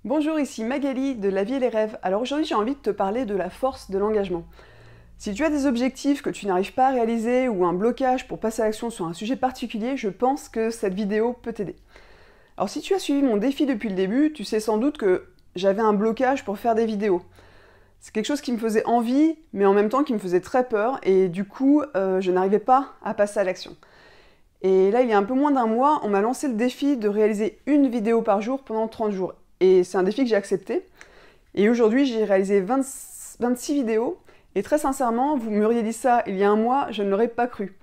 Bonjour, ici Magali de La Vie et les Rêves. Alors aujourd'hui j'ai envie de te parler de la force de l'engagement. Si tu as des objectifs que tu n'arrives pas à réaliser ou un blocage pour passer à l'action sur un sujet particulier, je pense que cette vidéo peut t'aider. Alors si tu as suivi mon défi depuis le début, tu sais sans doute que j'avais un blocage pour faire des vidéos. C'est quelque chose qui me faisait envie, mais en même temps qui me faisait très peur, et du coup je n'arrivais pas à passer à l'action. Et là il y a un peu moins d'un mois, on m'a lancé le défi de réaliser une vidéo par jour pendant 30 jours. Et c'est un défi que j'ai accepté. Et aujourd'hui, j'ai réalisé 26 vidéos. Et très sincèrement, vous m'auriez dit ça il y a un mois, je ne l'aurais pas cru.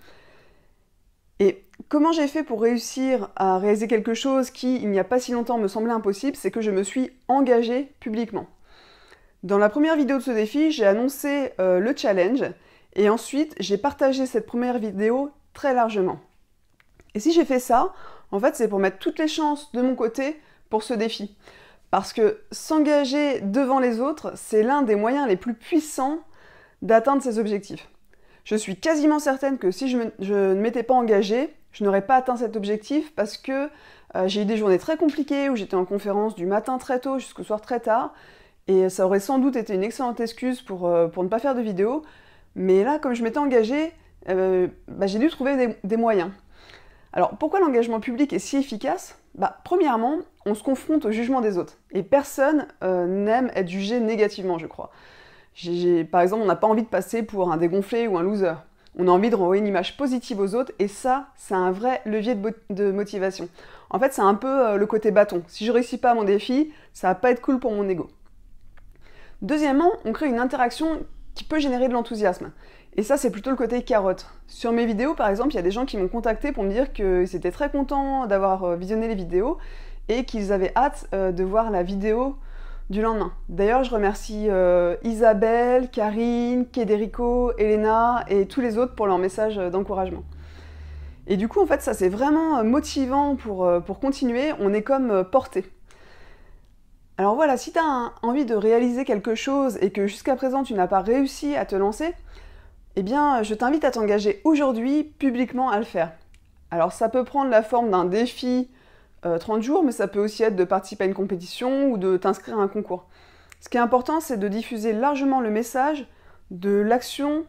Et comment j'ai fait pour réussir à réaliser quelque chose qui, il n'y a pas si longtemps, me semblait impossible, c'est que je me suis engagée publiquement. Dans la première vidéo de ce défi, j'ai annoncé le challenge. Et ensuite, j'ai partagé cette première vidéo très largement. Et si j'ai fait ça, en fait, c'est pour mettre toutes les chances de mon côté pour ce défi. Parce que s'engager devant les autres, c'est l'un des moyens les plus puissants d'atteindre ses objectifs. Je suis quasiment certaine que si je ne m'étais pas engagée, je n'aurais pas atteint cet objectif parce que j'ai eu des journées très compliquées où j'étais en conférence du matin très tôt jusqu'au soir très tard. Et ça aurait sans doute été une excellente excuse pour ne pas faire de vidéo. Mais là, comme je m'étais engagée, j'ai dû trouver des moyens. Alors, pourquoi l'engagement public est si efficace ? Premièrement, on se confronte au jugement des autres. Et personne n'aime être jugé négativement, je crois. Par exemple, on n'a pas envie de passer pour un dégonflé ou un loser. On a envie de renvoyer une image positive aux autres, et ça, c'est un vrai levier de motivation. En fait, c'est un peu le côté bâton. Si je ne réussis pas à mon défi, ça va pas être cool pour mon ego. Deuxièmement, on crée une interaction qui peut générer de l'enthousiasme. Et ça, c'est plutôt le côté carotte. Sur mes vidéos, par exemple, il y a des gens qui m'ont contacté pour me dire qu'ils étaient très contents d'avoir visionné les vidéos et qu'ils avaient hâte de voir la vidéo du lendemain. D'ailleurs, je remercie Isabelle, Karine, Kederico, Elena et tous les autres pour leur message d'encouragement. Et du coup, en fait, ça c'est vraiment motivant pour continuer. On est comme porté. Alors voilà, si tu as envie de réaliser quelque chose et que jusqu'à présent tu n'as pas réussi à te lancer, eh bien, je t'invite à t'engager aujourd'hui publiquement à le faire. Alors ça peut prendre la forme d'un défi 30 jours, mais ça peut aussi être de participer à une compétition ou de t'inscrire à un concours. Ce qui est important, c'est de diffuser largement le message de l'action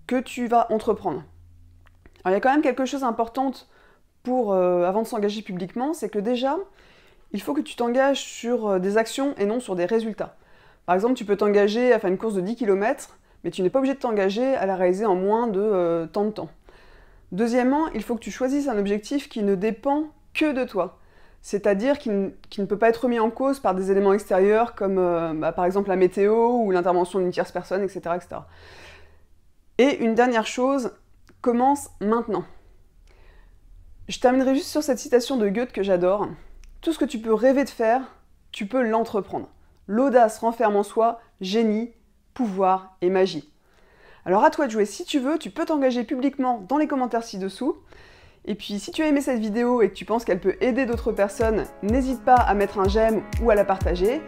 que tu vas entreprendre. Alors il y a quand même quelque chose d'important avant de s'engager publiquement, c'est que déjà, il faut que tu t'engages sur des actions et non sur des résultats. Par exemple, tu peux t'engager à faire une course de 10 km, mais tu n'es pas obligé de t'engager à la réaliser en moins de tant de temps. Deuxièmement, il faut que tu choisisses un objectif qui ne dépend que de toi. C'est-à-dire qui ne peut pas être remis en cause par des éléments extérieurs comme par exemple la météo ou l'intervention d'une tierce personne, etc., etc. Et une dernière chose, commence maintenant. Je terminerai juste sur cette citation de Goethe que j'adore. Tout ce que tu peux rêver de faire, tu peux l'entreprendre. L'audace renferme en soi génie, pouvoir et magie. Alors à toi de jouer, si tu veux, tu peux t'engager publiquement dans les commentaires ci-dessous. Et puis si tu as aimé cette vidéo et que tu penses qu'elle peut aider d'autres personnes, n'hésite pas à mettre un j'aime ou à la partager.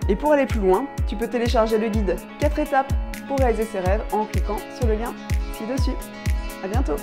Et pour aller plus loin, tu peux télécharger le guide 4 étapes pour réaliser ses rêves en cliquant sur le lien ci-dessus. À bientôt!